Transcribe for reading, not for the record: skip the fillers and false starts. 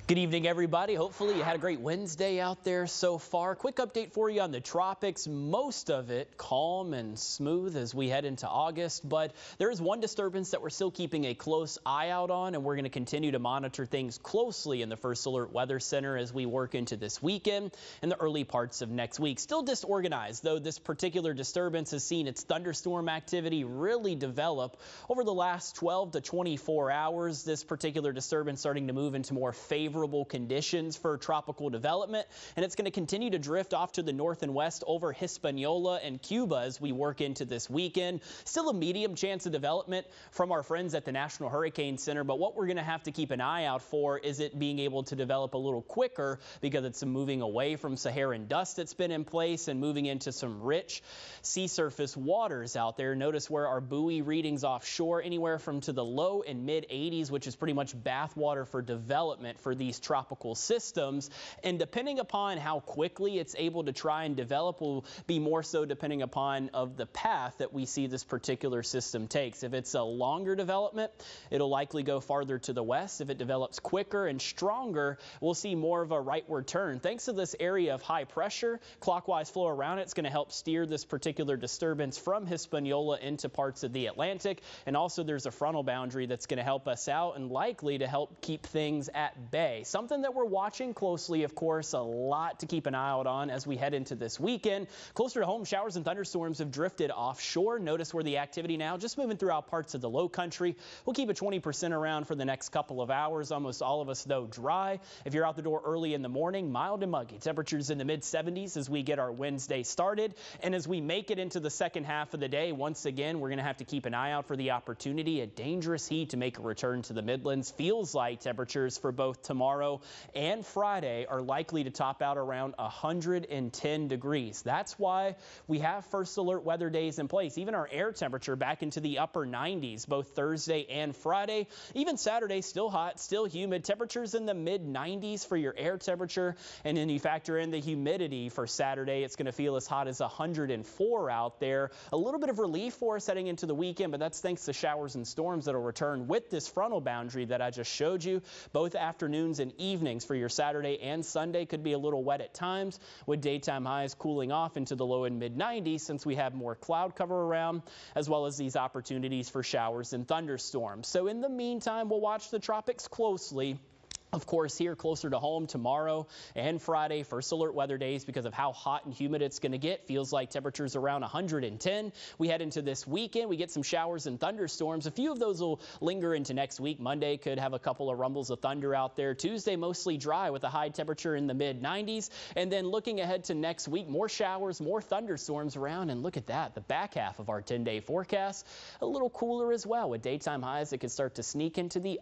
Good evening, everybody. Hopefully you had a great Wednesday out there so far. Quick update for you on the tropics. Most of it calm and smooth as we head into August, but there is one disturbance that we're still keeping a close eye out on, and we're going to continue to monitor things closely in the First Alert Weather Center as we work into this weekend and the early parts of next week. Still disorganized, though this particular disturbance has seen its thunderstorm activity really develop over the last 12 to 24 hours. This particular disturbance starting to move into more favorable conditions for tropical development, and it's going to continue to drift off to the north and west over Hispaniola and Cuba as we work into this weekend. Still a medium chance of development from our friends at the National Hurricane Center, but what we're going to have to keep an eye out for is it being able to develop a little quicker because it's moving away from Saharan dust that's been in place and moving into some rich sea surface waters out there. Notice where our buoy readings offshore anywhere from to the low and mid 80s, which is pretty much bathwater for development for these tropical systems, and depending upon how quickly it's able to try and develop will be more so depending upon of the path that we see this particular system takes. If it's a longer development, it'll likely go farther to the west. If it develops quicker and stronger, we'll see more of a rightward turn. Thanks to this area of high pressure, clockwise flow around it's going to help steer this particular disturbance from Hispaniola into parts of the Atlantic, and also there's a frontal boundary that's going to help us out and likely to help keep things at bay. Something that we're watching closely, of course, a lot to keep an eye out on as we head into this weekend. Closer to home, showers and thunderstorms have drifted offshore. Notice where the activity now just moving throughout parts of the low country. We'll keep a 20% around for the next couple of hours. Almost all of us, though, dry. If you're out the door early in the morning, mild and muggy. Temperatures in the mid 70s as we get our Wednesday started. And as we make it into the second half of the day, once again, we're going to have to keep an eye out for the opportunity. A dangerous heat to make a return to the Midlands. Feels like temperatures for both tomorrow and Friday are likely to top out around 110 degrees. That's why we have first alert weather days in place. Even our air temperature back into the upper 90s both Thursday and Friday. Even Saturday still hot, still humid. Temperatures in the mid 90s for your air temperature, and then you factor in the humidity for Saturday. It's going to feel as hot as 104 out there. A little bit of relief for us heading into the weekend, but that's thanks to showers and storms that will return with this frontal boundary that I just showed you. Both afternoons and evenings for your Saturday and Sunday could be a little wet at times, with daytime highs cooling off into the low and mid 90s since we have more cloud cover around, as well as these opportunities for showers and thunderstorms. So in the meantime, we'll watch the tropics closely. Of course, here closer to home tomorrow and Friday, first alert weather days because of how hot and humid it's going to get. Feels like temperatures around 110. We head into this weekend. We get some showers and thunderstorms. A few of those will linger into next week. Monday could have a couple of rumbles of thunder out there. Tuesday mostly dry with a high temperature in the mid 90s. And then looking ahead to next week, more showers, more thunderstorms around. And look at that, the back half of our 10-day forecast, a little cooler as well with daytime highs that could start to sneak into the